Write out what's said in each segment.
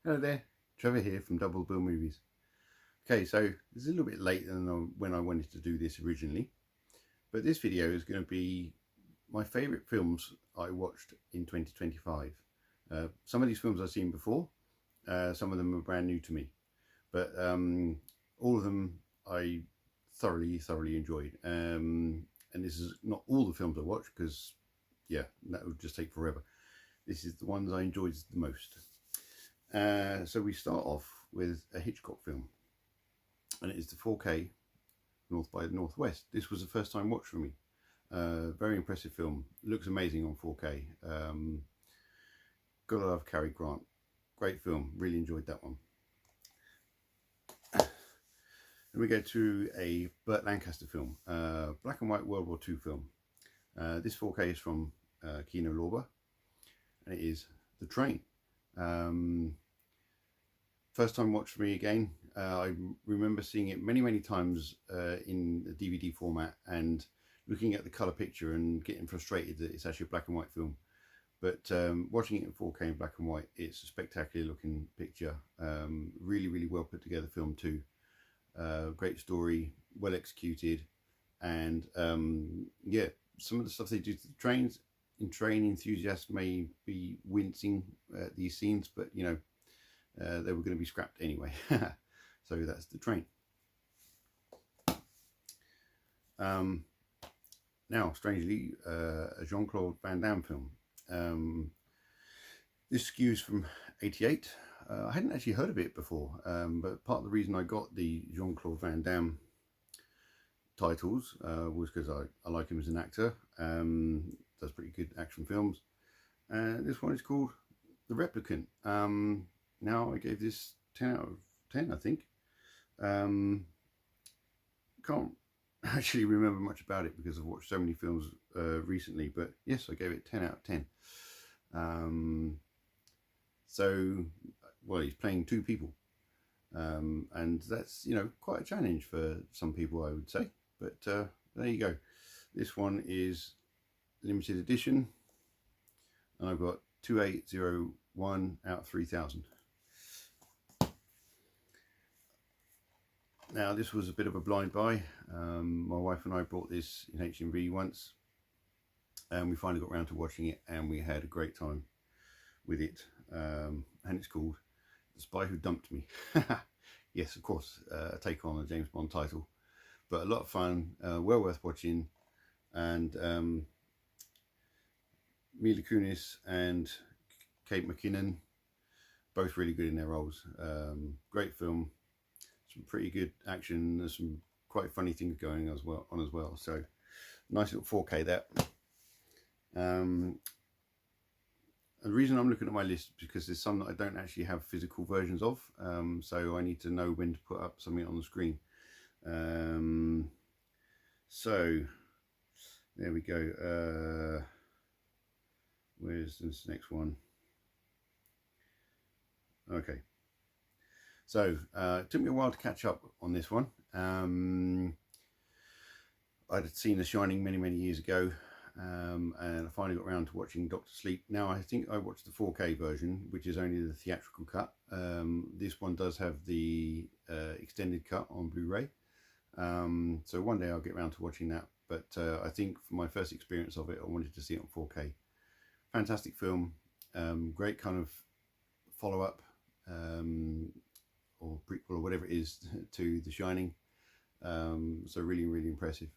Hello there, Trevor here from Double Bill Movies. Okay, so it's a little bit later than when I wanted to do this originally, but this video is going to be my favourite films I watched in 2025. Some of these films I've seen before, some of them are brand new to me, but all of them I thoroughly enjoyed. And this is not all the films I watched because, yeah, that would just take forever. This is the ones I enjoyed the most. So we start off with a Hitchcock film, and it is the 4K North by Northwest. This was the first time watch for me. Very impressive film. Looks amazing on 4K. Gotta love Cary Grant. Great film. Really enjoyed that one. And we go to a Burt Lancaster film, black and white World War II film. This 4K is from Kino Lorber, and it is The Train. First time watch for me again. I remember seeing it many times in the DVD format and looking at the colour picture and getting frustrated that it's actually a black and white film. But watching it in 4K in black and white, it's a spectacular looking picture. Really well put together film too. Great story, well executed, and yeah, some of the stuff they do to the trains, in train enthusiasts may be wincing at these scenes, but you know, they were going to be scrapped anyway. So that's The Train. Now, strangely, a Jean-Claude Van Damme film. This skews from '88. I hadn't actually heard of it before, but part of the reason I got the Jean-Claude Van Damme titles was because I like him as an actor. Does pretty good action films. This one is called The Replicant. Now I gave this 10 out of 10, I think. Can't actually remember much about it because I've watched so many films recently, but yes, I gave it 10 out of 10. So, well, he's playing two people, and that's, you know, quite a challenge for some people, I would say, but there you go. This one is limited edition, and I've got 2801 out of 3000. Now, this was a bit of a blind buy. My wife and I bought this in HMV once, and we finally got around to watching it, and we had a great time with it. And it's called The Spy Who Dumped Me. Yes, of course, a take on a James Bond title, but a lot of fun, well worth watching. And Mila Kunis and Kate McKinnon, both really good in their roles. Great film. Some pretty good action. There's some quite funny things going as well. So nice little 4K there. The reason I'm looking at my list is because there's some that I don't actually have physical versions of. So I need to know when to put up something on the screen. So there we go. Where's this next one? Okay. So it took me a while to catch up on this one. I'd seen The Shining many years ago, and I finally got around to watching Doctor Sleep. Now I think I watched the 4K version, which is only the theatrical cut. This one does have the extended cut on Blu-ray. So one day I'll get around to watching that. But I think for my first experience of it, I wanted to see it on 4K. Fantastic film, great kind of follow-up. Or prequel or whatever it is to The Shining. So really impressive.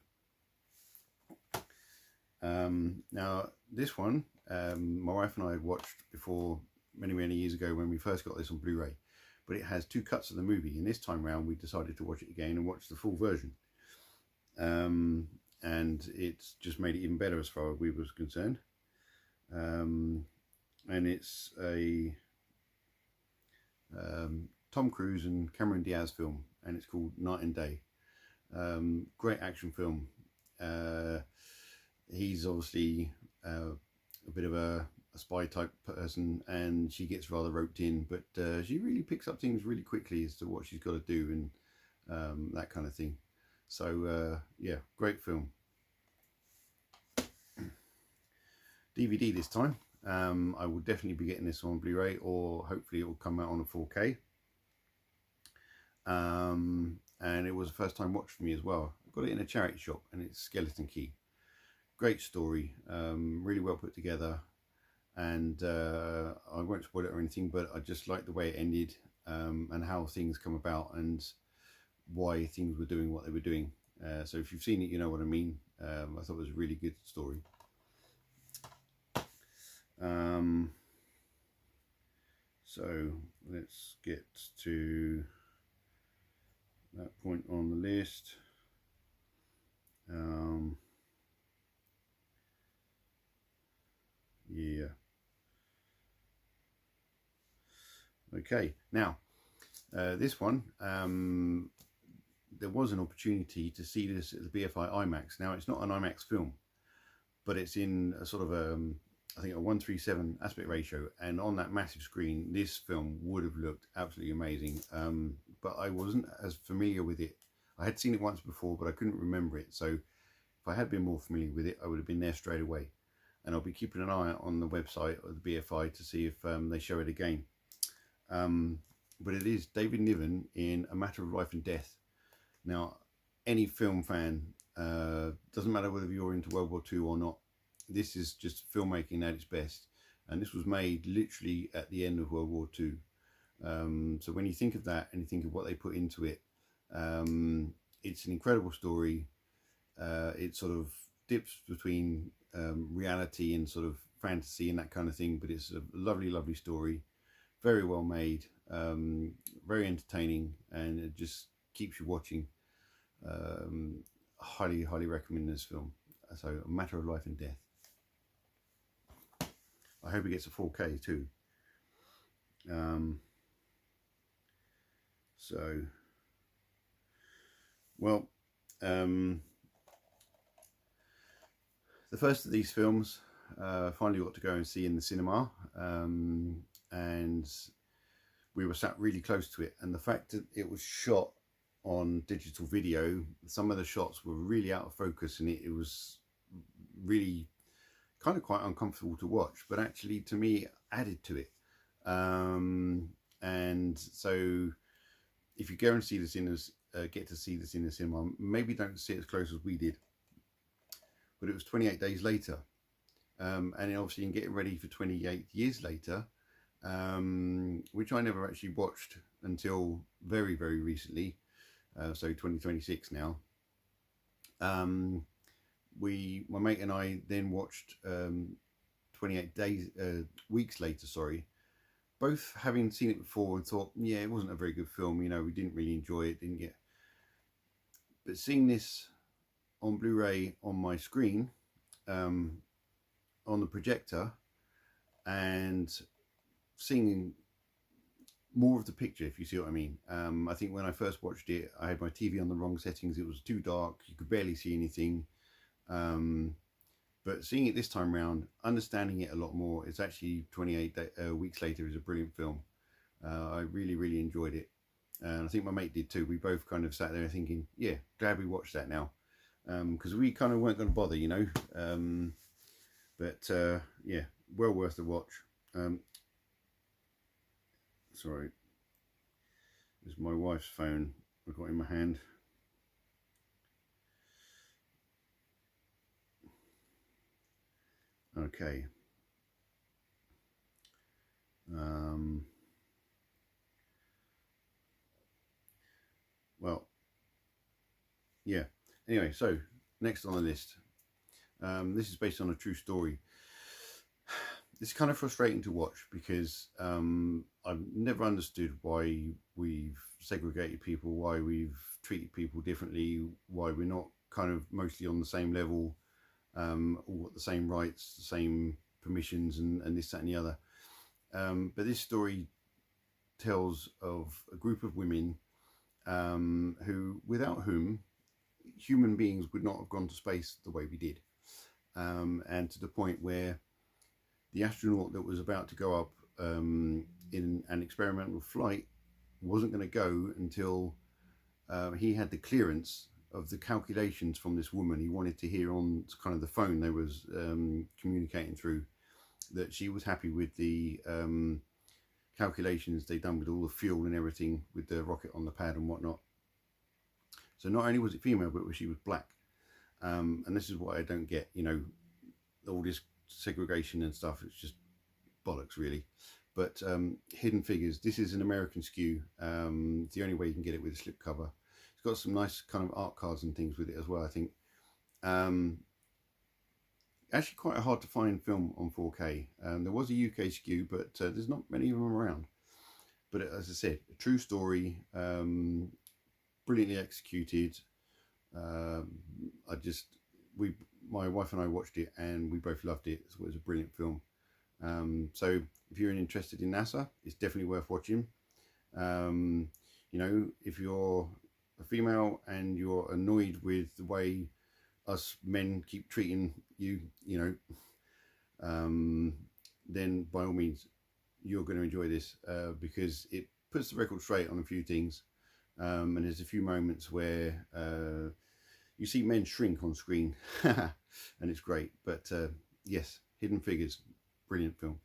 Now this one, my wife and I had watched before many years ago when we first got this on Blu-ray, but it has two cuts of the movie, and this time round we decided to watch it again and watch the full version. And it's just made it even better as far as we was concerned. And it's a Tom Cruise and Cameron Diaz film, and it's called Night and Day. Great action film. He's obviously a bit of a spy type person, and she gets rather roped in, but she really picks up things really quickly as to what she's got to do and that kind of thing. So yeah, great film. DVD this time. I will definitely be getting this on Blu-ray, or hopefully it will come out on a 4K. And it was a first time watch for me as well. I got it in a charity shop, and it's Skeleton Key. Great story, really well put together, and I won't spoil it or anything, but I just like the way it ended, and how things come about and why things were doing what they were doing. So if you've seen it, you know what I mean. I thought it was a really good story. So let's get to that point on the list. Yeah. Okay, now this one, there was an opportunity to see this at the BFI IMAX. Now it's not an IMAX film, but it's in a sort of I think a 1:37 aspect ratio, and on that massive screen this film would have looked absolutely amazing. But I wasn't as familiar with it. I had seen it once before, but I couldn't remember it, so if I had been more familiar with it, I would have been there straight away. And I'll be keeping an eye on the website of the BFI to see if they show it again. But it is David Niven in A Matter of Life and Death. Now, any film fan, doesn't matter whether you're into World War II or not, this is just filmmaking at its best. And this was made literally at the end of World War II. So when you think of that and you think of what they put into it, it's an incredible story. It sort of dips between reality and sort of fantasy and that kind of thing, but it's a lovely, lovely story. Very well made, very entertaining, and it just keeps you watching. Highly, highly recommend this film. So, A Matter of Life and Death. I hope it gets a 4K too. Well, the first of these films finally got to go and see in the cinema, and we were sat really close to it, and the fact that it was shot on digital video, some of the shots were really out of focus, and it was really kind of quite uncomfortable to watch, but actually to me added to it. And so if you go and see this in get to see this in the cinema, maybe don't see it as close as we did, but it was 28 days later, and then obviously in getting ready for 28 years later, which I never actually watched until very, very recently, so 2026 now. My mate and I then watched 28 weeks later, sorry, both having seen it before and thought, yeah, it wasn't a very good film, you know, we didn't really enjoy it, but seeing this on Blu-ray on my screen, on the projector, and seeing more of the picture, if you see what I mean. I think when I first watched it, I had my TV on the wrong settings. It was too dark, you could barely see anything. But seeing it this time round, understanding it a lot more, it's actually 28 weeks later, is a brilliant film. I really, really enjoyed it, and I think my mate did too. We both kind of sat there thinking, yeah, glad we watched that now, because we kind of weren't going to bother, you know. But yeah, well worth the watch. Sorry, this is my wife's phone I've got in my hand. Okay. Well, yeah. Anyway, so next on the list, this is based on a true story. It's kind of frustrating to watch because I've never understood why we've segregated people, why we've treated people differently, why we're not kind of mostly on the same level, all got the same rights, the same permissions, and this, that, and the other. But this story tells of a group of women without whom human beings would not have gone to space the way we did, and to the point where the astronaut that was about to go up in an experimental flight wasn't going to go until he had the clearance of the calculations from this woman. He wanted to hear on kind of the phone they was communicating through that she was happy with the calculations they'd done with all the fuel and everything with the rocket on the pad and whatnot. So not only was it female, but she was black. And this is what I don't get, you know, all this segregation and stuff. It's just bollocks, really. But Hidden Figures, this is an American SKU. It's the only way you can get it with a slipcover. It's got some nice kind of art cards and things with it as well, I think. Actually quite a hard to find film on 4K. There was a UK SKU, but there's not many of them around. But as I said, a true story, brilliantly executed. My wife and I watched it and we both loved it. So it was a brilliant film. So if you're interested in NASA, it's definitely worth watching. You know, if you're a female and you're annoyed with the way us men keep treating you, you know, then by all means you're going to enjoy this, because it puts the record straight on a few things, and there's a few moments where you see men shrink on screen and it's great. But yes, Hidden Figures, brilliant film.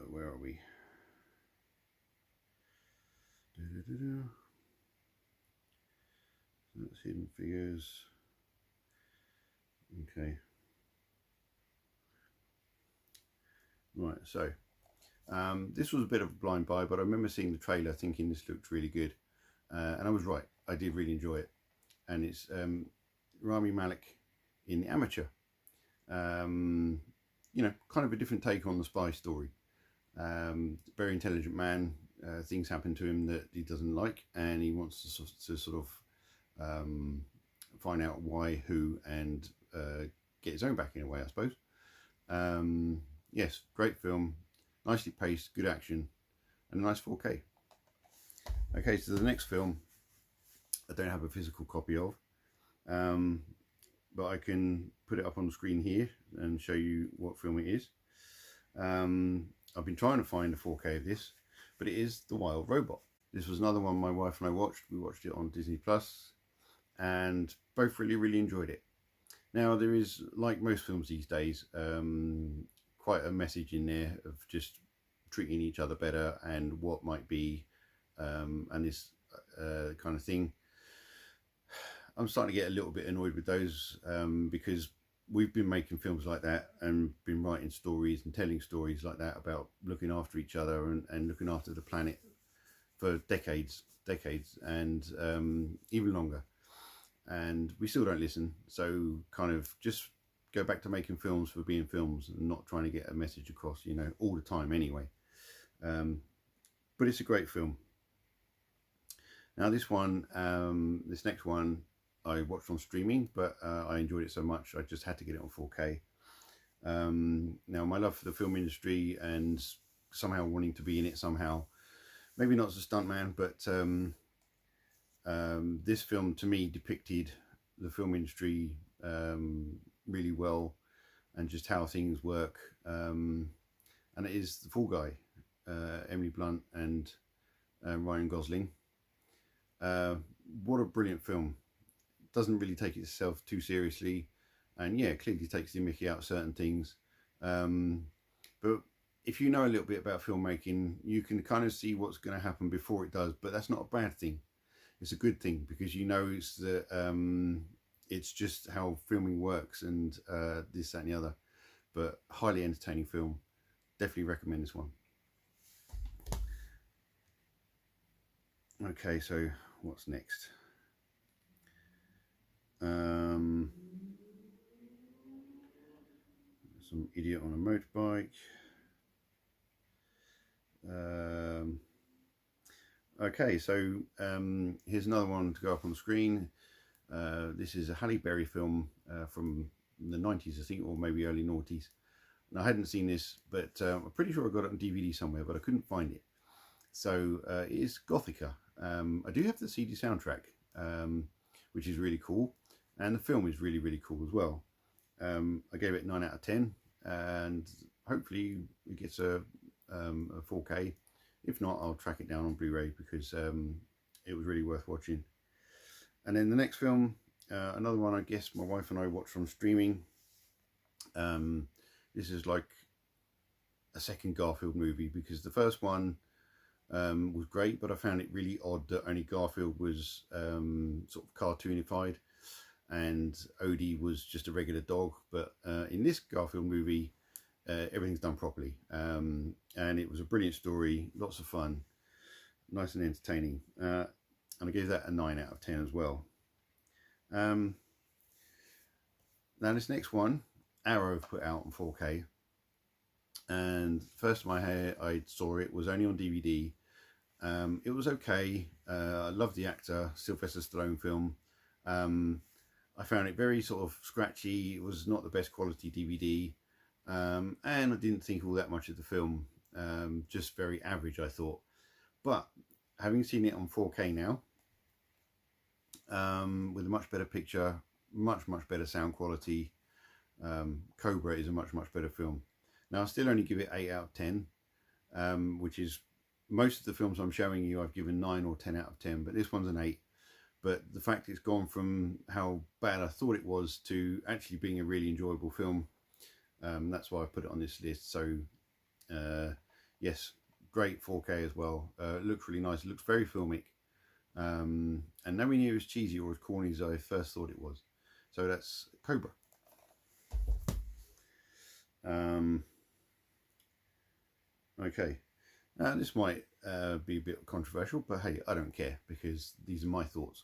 Where are we? That's Hidden Figures. Okay. Right, so this was a bit of a blind buy, but I remember seeing the trailer thinking this looked really good, and I was right. I did really enjoy it. And it's Rami Malek in The Amateur. You know, kind of a different take on the spy story. Very intelligent man. Things happen to him that he doesn't like, and he wants to sort of find out why, who, and get his own back in a way, I suppose. Yes, great film, nicely paced, good action, and a nice 4K. Okay, so the next film I don't have a physical copy of, but I can put it up on the screen here and show you what film it is. I've been trying to find a 4K of this, but it is The Wild Robot. This was another one my wife and I watched. We watched it on Disney Plus, and both really enjoyed it. Now, there is, like most films these days, quite a message in there of just treating each other better and what might be, and this kind of thing. I'm starting to get a little bit annoyed with those, because we've been making films like that and been writing stories and telling stories like that about looking after each other and looking after the planet for decades, and even longer. And we still don't listen. So kind of just go back to making films for being films and not trying to get a message across, you know, all the time anyway. But it's a great film. Now this one, this next one, I watched on streaming, but I enjoyed it so much I just had to get it on 4K. Now my love for the film industry and somehow wanting to be in it somehow, maybe not as a stuntman, but this film to me depicted the film industry really well, and just how things work. And it is The Fall Guy, Emily Blunt and Ryan Gosling. What a brilliant film. Doesn't really take itself too seriously, and yeah, clearly takes the mickey out of certain things, but if you know a little bit about filmmaking, you can kind of see what's going to happen before it does. But that's not a bad thing. It's a good thing, because you know it's that it's just how filming works, and this, that and the other. But highly entertaining film. Definitely recommend this one. Okay, so what's next? Some idiot on a motorbike. Okay, so here's another one to go up on the screen. This is a Halle Berry film from the 90s, I think, or maybe early noughties. And I hadn't seen this, but I'm pretty sure I got it on DVD somewhere, but I couldn't find it. So it is Gothika. I do have the CD soundtrack, which is really cool, and the film is really cool as well. I gave it 9 out of 10, and hopefully it gets a 4K. If not, I'll track it down on Blu-ray, because it was really worth watching. And then the next film Another one I guess my wife and I watched on streaming. This is like a second Garfield movie, because the first one was great, but I found it really odd that only Garfield was sort of cartoonified and Odie was just a regular dog. But in this Garfield movie, everything's done properly, and it was a brilliant story, lots of fun, nice and entertaining, and I gave that a 9 out of 10 as well. Now this next one, Arrow have put out on 4K, and first time I saw it was only on DVD. It was okay. I loved the actor, Sylvester Stallone film. I found it very sort of scratchy. It was not the best quality DVD, and I didn't think all that much of the film. Just very average, I thought. But having seen it on 4K now, with a much better picture, much better sound quality, Cobra is a much better film. Now I still only give it 8 out of 10, which is, most of the films I'm showing you I've given 9 or 10 out of 10, but this one's an 8. But the fact it's gone from how bad I thought it was to actually being a really enjoyable film, that's why I put it on this list. So yes, great 4K as well. It looks really nice. It looks very filmic, and nowhere near as cheesy or as corny as I first thought it was. So that's Cobra. Okay, now this might be a bit controversial, but hey, I don't care, because these are my thoughts.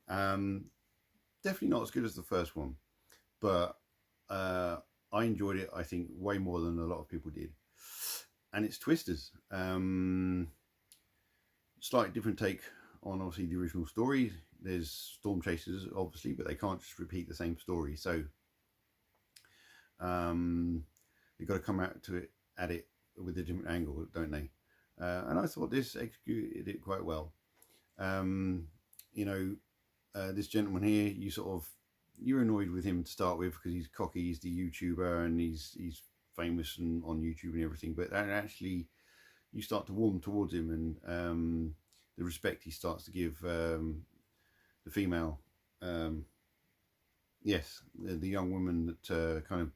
Definitely not as good as the first one, but I enjoyed it, I think, way more than a lot of people did. And it's Twisters. Slightly different take on obviously the original story. There's storm chasers obviously, but they can't just repeat the same story, so you've got to come out to it at it with a different angle, don't they? And I thought this executed it quite well. You know, this gentleman here, you're annoyed with him to start with because he's cocky, he's the YouTuber, and he's famous and on YouTube and everything. But actually, you start to warm towards him, and the respect he starts to give the female, yes, the young woman that kind of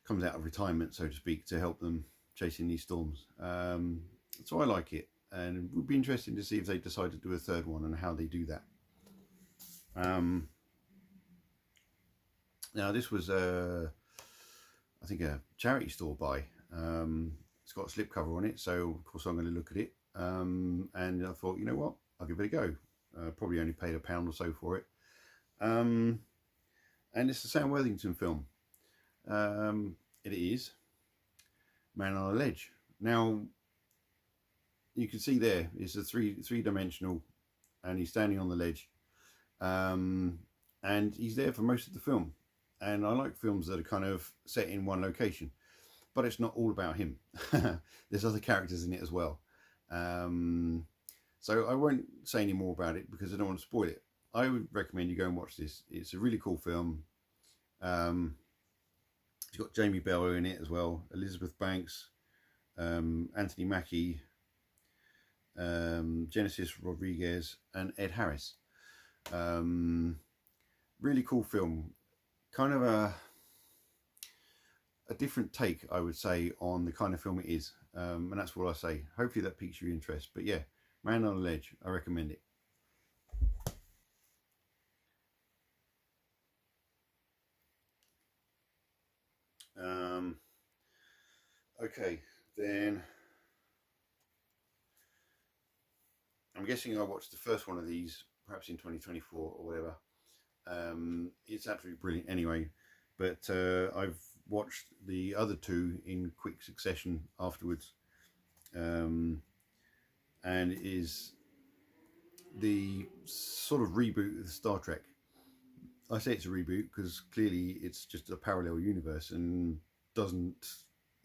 comes out of retirement, so to speak, to help them chasing these storms. So I like it, and it would be interesting to see if they decide to do a third one and how they do that. Now this was I think a charity store buy. It's got a slipcover on it, so of course I'm going to look at it, and I thought, you know what, I'll give it a go. Probably only paid £1 or so for it, and it's the Sam Worthington film. It is Man on a Ledge. Now you can see there it's a three-dimensional, and he's standing on the ledge, and he's there for most of the film. And I like films that are kind of set in one location, but it's not all about him. There's other characters in it as well. So I won't say any more about it because I don't want to spoil it. I would recommend you go and watch this. It's a really cool film. It's got Jamie Bell in it as well, Elizabeth Banks, Anthony Mackie, Genesis Rodriguez, and Ed Harris. Really cool film. Kind of a different take, I would say, on the kind of film it is. And that's what I say. Hopefully that piques your interest. But yeah, Man on a Ledge, I recommend it. Okay, then I'm guessing I watched the first one of these perhaps in 2024 or whatever. It's absolutely brilliant anyway, but I've watched the other two in quick succession afterwards, and it is the sort of reboot of Star Trek. I say it's a reboot because clearly it's just a parallel universe and doesn't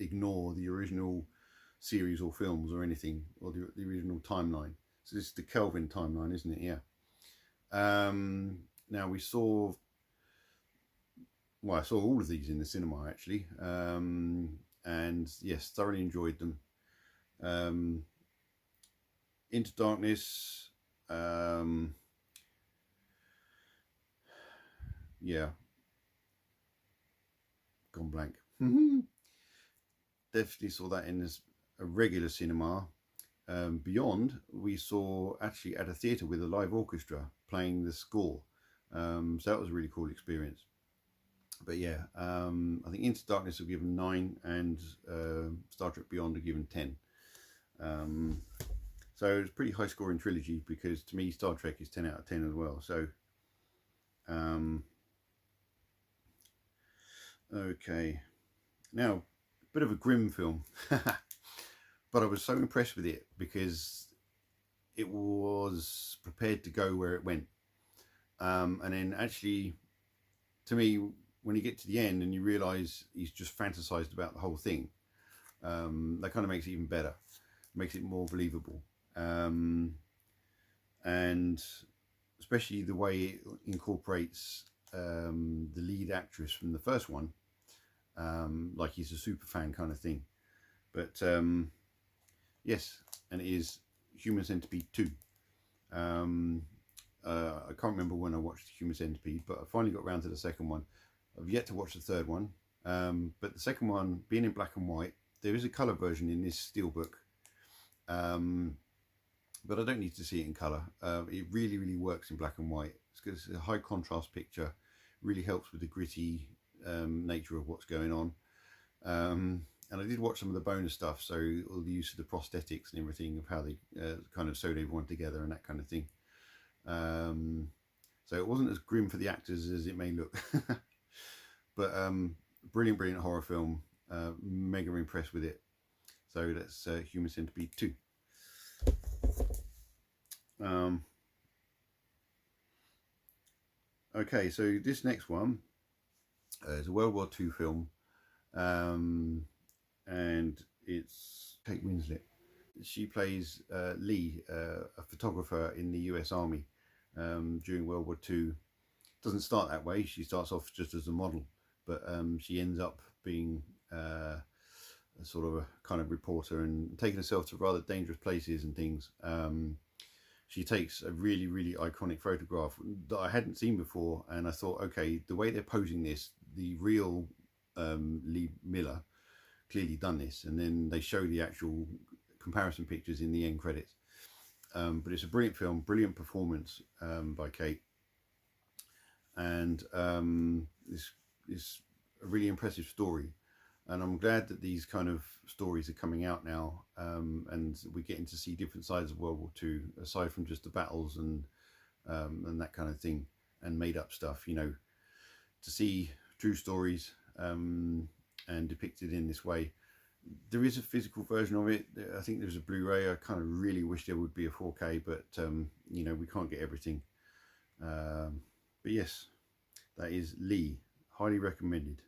ignore the original series or films or anything, or the original timeline. So this is the Kelvin timeline, isn't it? Yeah. Now I saw all of these in the cinema actually, and yes, thoroughly enjoyed them. Into Darkness, yeah, gone blank. Definitely saw that in a regular cinema. Beyond, we saw actually at a theatre with a live orchestra playing the score. So that was a really cool experience. But yeah, I think Into Darkness have given 9 and Star Trek Beyond have given 10. So it's a pretty high scoring trilogy, because to me Star Trek is 10 out of 10 as well. So okay, now a bit of a grim film. But I was so impressed with it because it was prepared to go where it went. And then actually, to me, when you get to the end and you realise he's just fantasised about the whole thing, that kind of makes it even better, makes it more believable. And especially the way it incorporates the lead actress from the first one, like he's a super fan kind of thing. But yes, and it is Human Centipede 2. I can't remember when I watched Human Centipede, but I finally got around to the second one. I've yet to watch the third one, but the second one, being in black and white, there is a colour version in this steelbook, but I don't need to see it in colour. It really, really works in black and white. It's a high contrast picture, really helps with the gritty nature of what's going on. And I did watch some of the bonus stuff, so all the use of the prosthetics and everything, of how they kind of sewed everyone together and that kind of thing. So it wasn't as grim for the actors as it may look. But brilliant, brilliant horror film. Mega impressed with it. So that's Human Centipede 2. Okay, so this next one is a World War II film. And it's Kate Winslet. She plays Lee, a photographer in the US Army during World War II. Doesn't start that way. She starts off just as a model, but she ends up being a sort of a kind of reporter and taking herself to rather dangerous places and things. She takes a really, really iconic photograph that I hadn't seen before, and I thought, okay, the way they're posing this, the real Lee Miller clearly done this, and then they show the actual comparison pictures in the end credits. But it's a brilliant film, brilliant performance by Kate, and it's a really impressive story. And I'm glad that these kind of stories are coming out now, and we're getting to see different sides of World War II, aside from just the battles and that kind of thing, and made up stuff. You know, to see true stories and depicted in this way. There is a physical version of it. I think there's a Blu-ray. I kind of really wish there would be a 4K, but you know, we can't get everything. But yes, that is Lee. Highly recommended.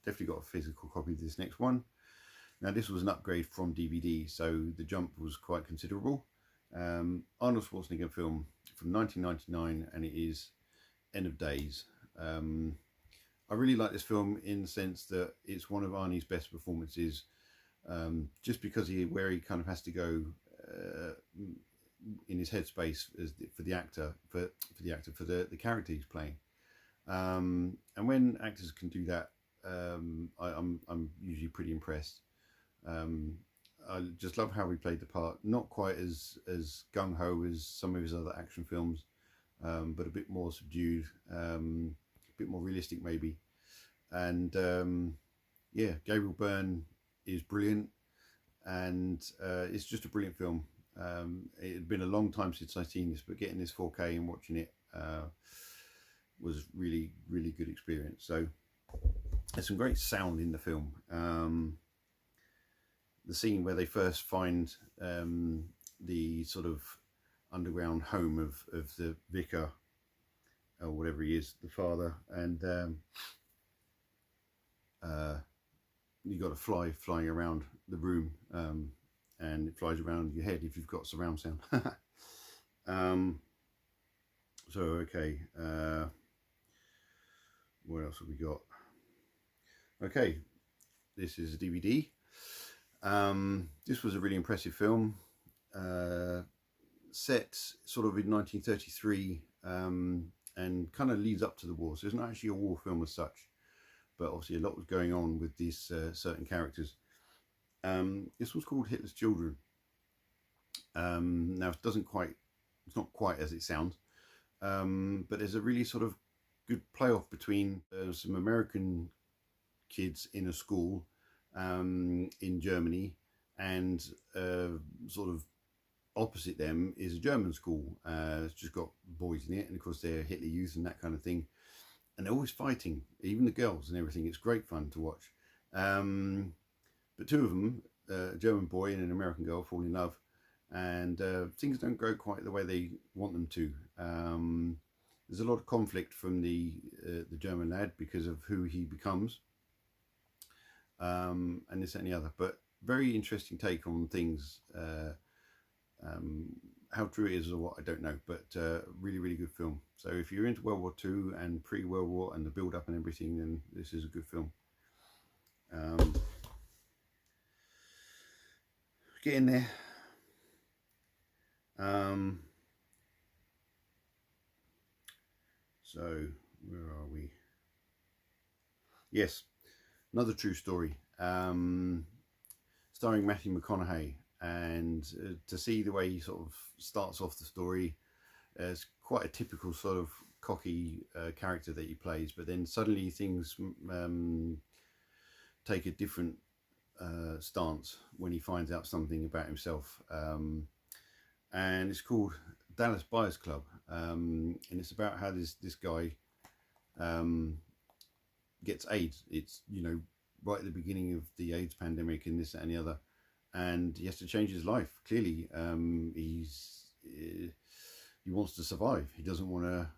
Definitely got a physical copy of this next one. Now this was an upgrade from DVD, so the jump was quite considerable. Arnold Schwarzenegger film from 1999, and it is End of Days. I really like this film in the sense that it's one of Arnie's best performances, just because where he kind of has to go in his headspace for the character he's playing. And when actors can do that, I'm usually pretty impressed. I just love how he played the part. Not quite as gung-ho as some of his other action films, but a bit more subdued, a bit more realistic maybe. And yeah, Gabriel Byrne is brilliant, and it's just a brilliant film. It had been a long time since I'd seen this, but getting this 4K and watching it was really, really good experience. So there's some great sound in the film. The scene where they first find the sort of underground home of the vicar, or whatever he is, the father, and you got a fly flying around the room, and it flies around your head if you've got surround sound. So okay, what else have we got? Okay, this is a DVD. This was a really impressive film. set sort of in 1933 and kind of leads up to the war. So it's not actually a war film as such, but obviously a lot was going on with these certain characters. This was called Hitler's Children. Now it's not quite as it sounds, but there's a really sort of good playoff between some American kids in a school in Germany, and sort of opposite them is a German school. It's just got boys in it, and of course they're Hitler Youth and that kind of thing, and they're always fighting, even the girls and everything. It's great fun to watch. But two of them, a German boy and an American girl, fall in love, and things don't go quite the way they want them to. There's a lot of conflict from the German lad because of who he becomes, and this and the other. But very interesting take on things. How true it is or what, I don't know, but really, really good film. So if you're into World War II and pre-World War and the build-up and everything, then this is a good film. Get in there. So where are we? Yes, another true story, starring Matthew McConaughey. And to see the way he sort of starts off the story as quite a typical sort of cocky character that he plays, but then suddenly things take a different stance when he finds out something about himself. And it's called Dallas Buyers Club, and it's about how this guy gets AIDS. It's, you know, right at the beginning of the AIDS pandemic and this, that, and the other. And he has to change his life. Clearly, he wants to survive. He doesn't want to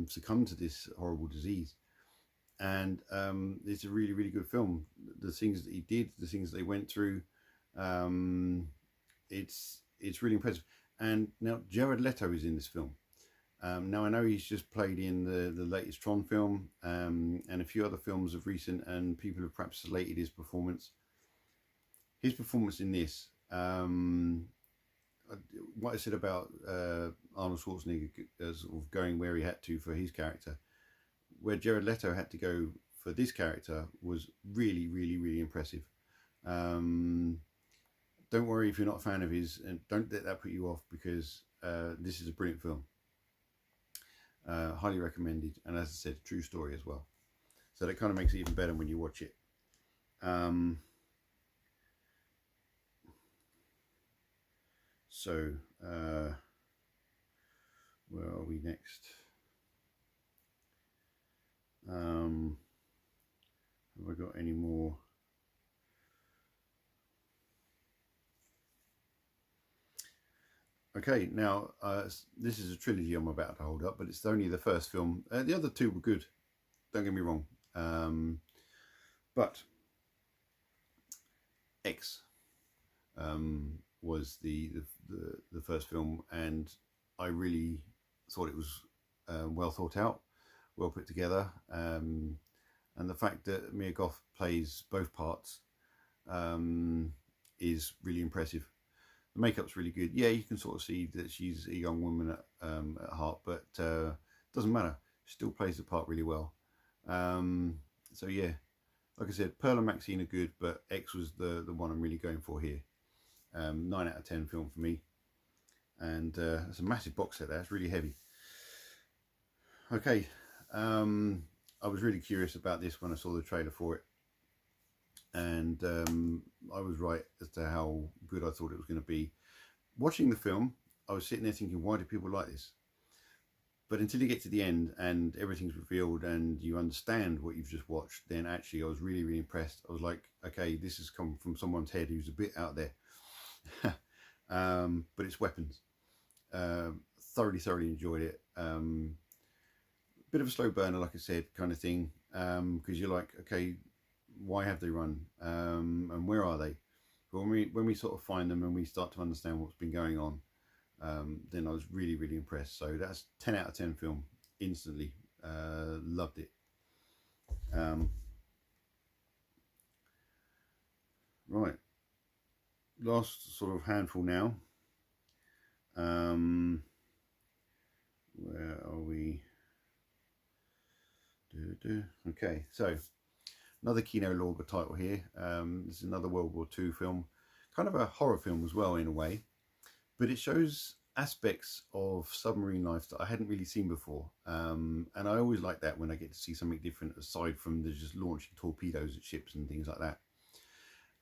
succumb to this horrible disease. And it's a really, really good film. The things that he did, the things they went through, it's really impressive. And now Jared Leto is in this film. Now I know he's just played in the latest Tron film and a few other films of recent, and people have perhaps slated his performance. His performance in this, what I said about Arnold Schwarzenegger sort of going where he had to for his character, where Jared Leto had to go for this character was really, really, really impressive. Don't worry if you're not a fan of his, and don't let that put you off, because this is a brilliant film. Highly recommended, and as I said, true story as well. So that kind of makes it even better when you watch it. So, where are we next? Have I got any more? Okay, now this is a trilogy I'm about to hold up, but it's only the first film. The other two were good, don't get me wrong. But X was the first film, and I really thought it was well thought out, well put together, and the fact that Mia Goth plays both parts is really impressive. The makeup's really good. Yeah, you can sort of see that she's a young woman at heart, but doesn't matter. She still plays the part really well. So yeah, like I said, Pearl and Maxine are good, but X was the one I'm really going for here. 9 out of 10 film for me, and it's a massive box set there. It's really heavy. Okay, I was really curious about this when I saw the trailer for it, and I was right as to how good I thought it was going to be. Watching the film, I was sitting there thinking, why do people like this? But until you get to the end and everything's revealed and you understand what you've just watched, then actually I was really, really impressed. I was like, okay, this has come from someone's head who's a bit out there. But it's weapons. Thoroughly enjoyed it. Bit of a slow burner, like I said, kind of thing, because you're like, okay, why have they run, and where are they? But when we sort of find them and we start to understand what's been going on, then I was really, really impressed. So that's 10 out of 10 film instantly. Loved it. Right, last sort of handful now. Where are we? Okay, so another Kino Lorber title here. This is another World War II film, kind of a horror film as well in a way, but it shows aspects of submarine life that I hadn't really seen before, and I always like that when I get to see something different aside from the just launching torpedoes at ships and things like that.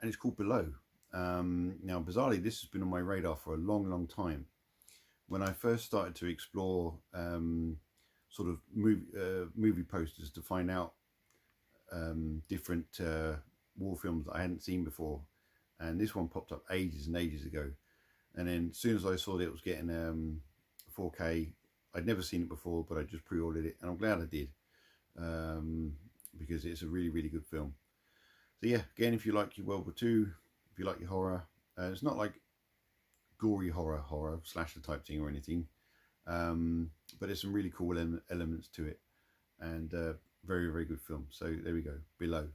And it's called Below. Now bizarrely, this has been on my radar for a long time. When I first started to explore sort of movie posters to find out different war films that I hadn't seen before, and this one popped up ages and ages ago. And then as soon as I saw that it was getting 4K, I'd never seen it before, but I just pre-ordered it, and I'm glad I did, because it's a really good film. So yeah, again, if you like your World War II, if you like your horror, it's not like gory horror slasher type thing or anything, but there's some really cool elements to it, and very good film. So there we go, Below.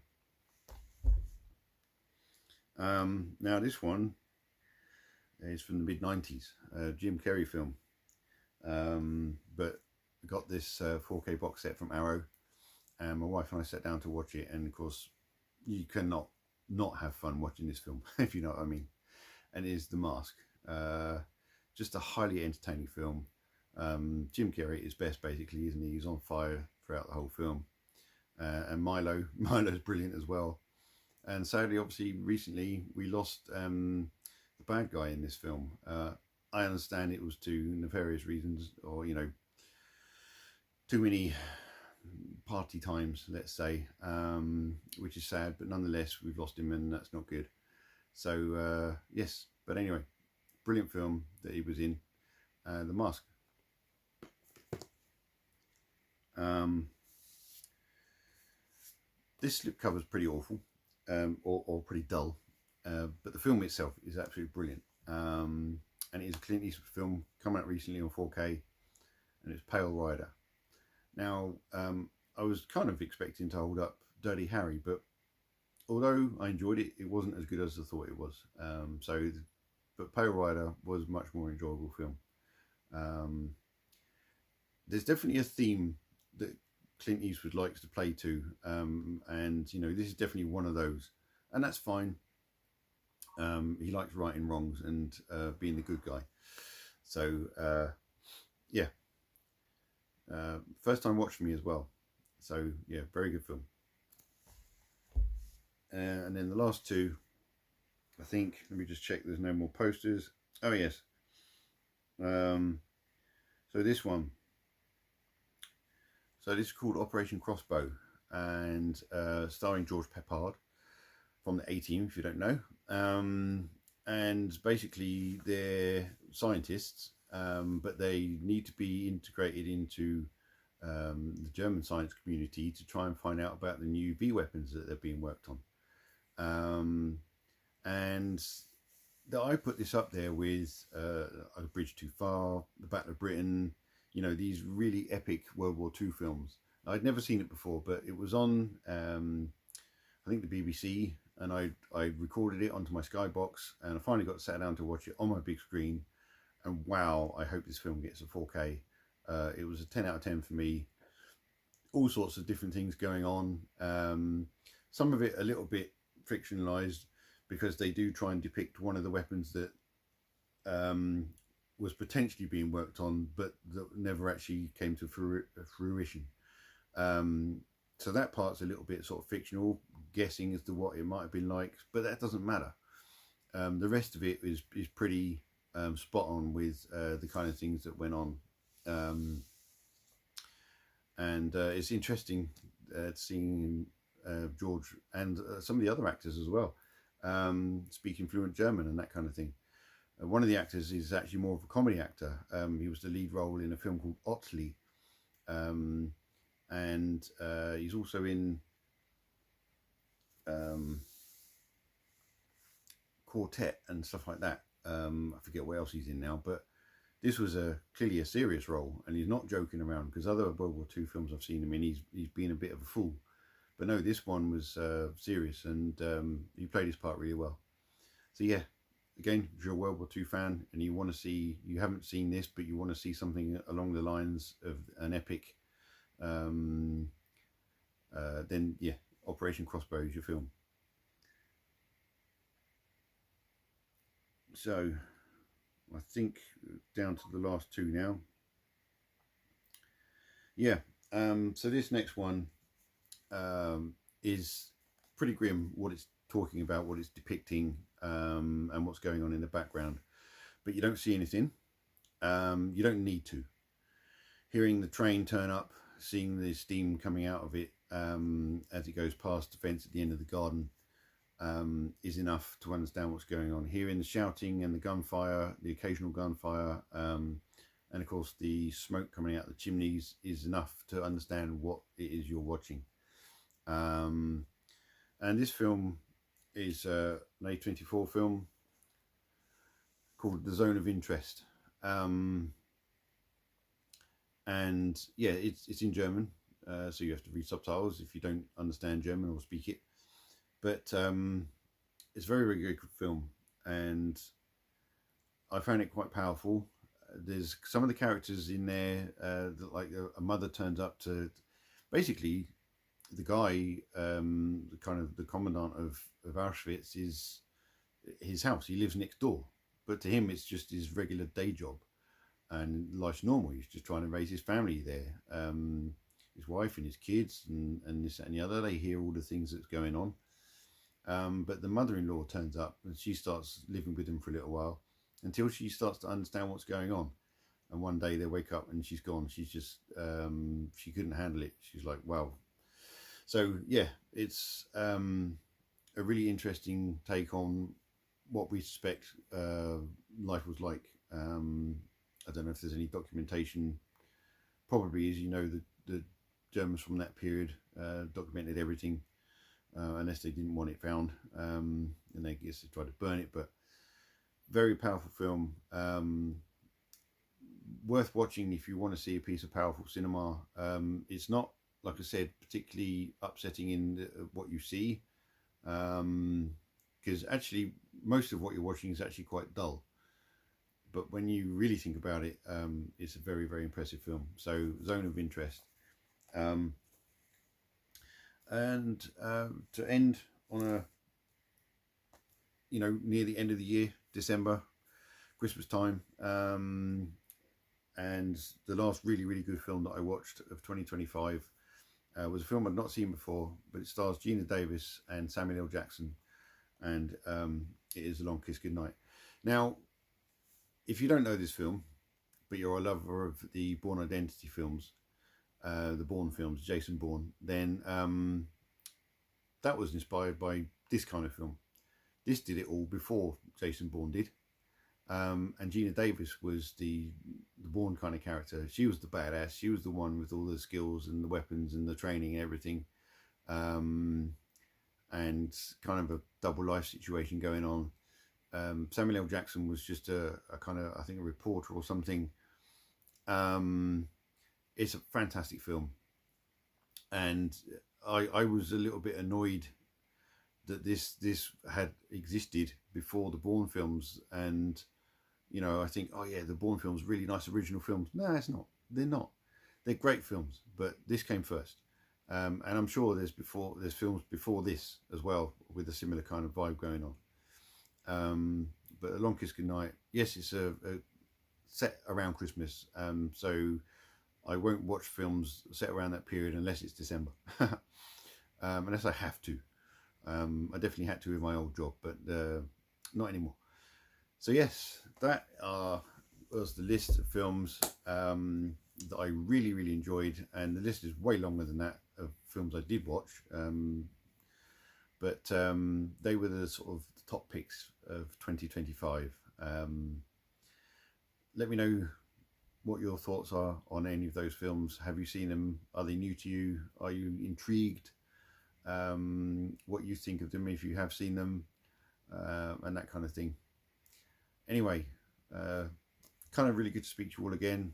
Now this one is from the mid-90s, Jim Carrey film, but I got this 4K box set from Arrow, and my wife and I sat down to watch it, and of course you cannot not have fun watching this film, if you know what I mean. And it is The Mask. Just a highly entertaining film. Jim Carrey is best, basically, isn't he? He's on fire throughout the whole film. And Milo's brilliant as well. And sadly, obviously, recently we lost the bad guy in this film. I understand it was to nefarious reasons, or, you know, too many party times, let's say, which is sad, but nonetheless we've lost him, and that's not good. So yes, but anyway, brilliant film that he was in, The Mask. This slipcover is pretty awful, or pretty dull, but the film itself is absolutely brilliant, and it is a Clint Eastwood film coming out recently on 4K, and it's Pale Rider. Now I was kind of expecting to hold up Dirty Harry, but although I enjoyed it, it wasn't as good as I thought it was. But Pale Rider was a much more enjoyable film. There's definitely a theme that Clint Eastwood likes to play to, and you know, this is definitely one of those, and that's fine. He likes righting wrongs and being the good guy. So yeah, first time watch for me as well. So yeah, very good film. And then the last two, I think, let me just check there's no more posters. Oh yes. So this one, so this is called Operation Crossbow, and starring George Peppard from the A-Team, if you don't know. And basically they're scientists, but they need to be integrated into the German science community to try and find out about the new V weapons that they're being worked on. And I put this up there with A Bridge Too Far, The Battle of Britain, you know, these really epic World War II films. I'd never seen it before, but it was on, I think, the BBC, and I recorded it onto my Skybox, and I finally got sat down to watch it on my big screen, and wow, I hope this film gets a 4K. It was a 10 out of 10 for me. All sorts of different things going on. Some of it a little bit fictionalized, because they do try and depict one of the weapons that was potentially being worked on, but that never actually came to fruition. So that part's a little bit sort of fictional, guessing as to what it might have been like, but that doesn't matter. The rest of it is pretty spot on with the kind of things that went on. And it's interesting seeing George and some of the other actors as well speaking fluent German and that kind of thing. One of the actors is actually more of a comedy actor. He was the lead role in a film called Otley, and he's also in Quartet and stuff like that. I forget what else he's in now, but this was clearly a serious role, and he's not joking around, because other World War II films I've seen him in, he's been a bit of a fool. But no, this one was serious, and he played his part really well. So yeah, again, if you're a World War II fan and you want to see, you haven't seen this, but you want to see something along the lines of an epic, then yeah, Operation Crossbow is your film. So I think down to the last two now. Yeah, so this next one is pretty grim, what it's talking about, what it's depicting, and what's going on in the background. But you don't see anything. You don't need to. Hearing the train turn up, seeing the steam coming out of it as it goes past the fence at the end of the garden is enough to understand what's going on. Hearing the shouting and the gunfire, the occasional gunfire, and of course the smoke coming out of the chimneys is enough to understand what it is you're watching. And this film is an A24 film called The Zone of Interest. And yeah, it's in German, so you have to read subtitles if you don't understand German or speak it. But it's a very, very good film, and I found it quite powerful. There's some of the characters in there that, like, a mother turns up to, basically the guy, the commandant of Auschwitz, is his house. He lives next door, but to him it's just his regular day job, and life's normal. He's just trying to raise his family there, his wife and his kids, and this and the other. They hear all the things that's going on. But the mother-in-law turns up and she starts living with him for a little while until she starts to understand what's going on. And one day they wake up and she's gone. She's just, she couldn't handle it. She's like, wow. So yeah, it's a really interesting take on what we suspect life was like. I don't know if there's any documentation. Probably, as you know, the Germans from that period documented everything. Unless they didn't want it found, and I guess they tried to burn it. But very powerful film, worth watching if you want to see a piece of powerful cinema. It's not, like I said, particularly upsetting in what you see, because actually most of what you're watching is actually quite dull. But when you really think about it, it's a very, very impressive film. So, Zone of Interest. And to end on a, near the end of the year, December, Christmas time, and the last really, really good film that I watched of 2025 was a film I'd not seen before, but it stars Geena Davis and Samuel L. Jackson, and it is A Long Kiss Goodnight. Now, if you don't know this film, but you're a lover of the Bourne Identity films, the Bourne films, Jason Bourne, then that was inspired by this kind of film. This did it all before Jason Bourne did, and Geena Davis was the Bourne kind of character. She was the badass. She was the one with all the skills and the weapons and the training and everything, and kind of a double life situation going on. Samuel L. Jackson was just a kind of, I think, a reporter or something. It's a fantastic film, and I was a little bit annoyed that this had existed before the Bourne films, and I think, oh yeah, the Bourne films, really nice original films. No, it's not. They're not. They're great films, but this came first, and I'm sure there's films before this as well with a similar kind of vibe going on. But A Long Kiss Goodnight, yes, it's a set around Christmas, so I won't watch films set around that period unless it's December, unless I have to. I definitely had to with my old job, but not anymore. So yes, that was the list of films that I really, really enjoyed, and the list is way longer than that of films I did watch, but they were the sort of top picks of 2025. Let me know what your thoughts are on any of those films. Have you seen them? Are they new to you? Are you intrigued? What you think of them if you have seen them, and that kind of thing. Anyway, kind of really good to speak to you all again.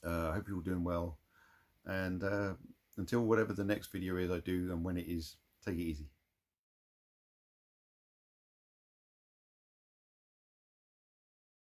I hope you're all doing well, and until whatever the next video is I do and when it is, take it easy.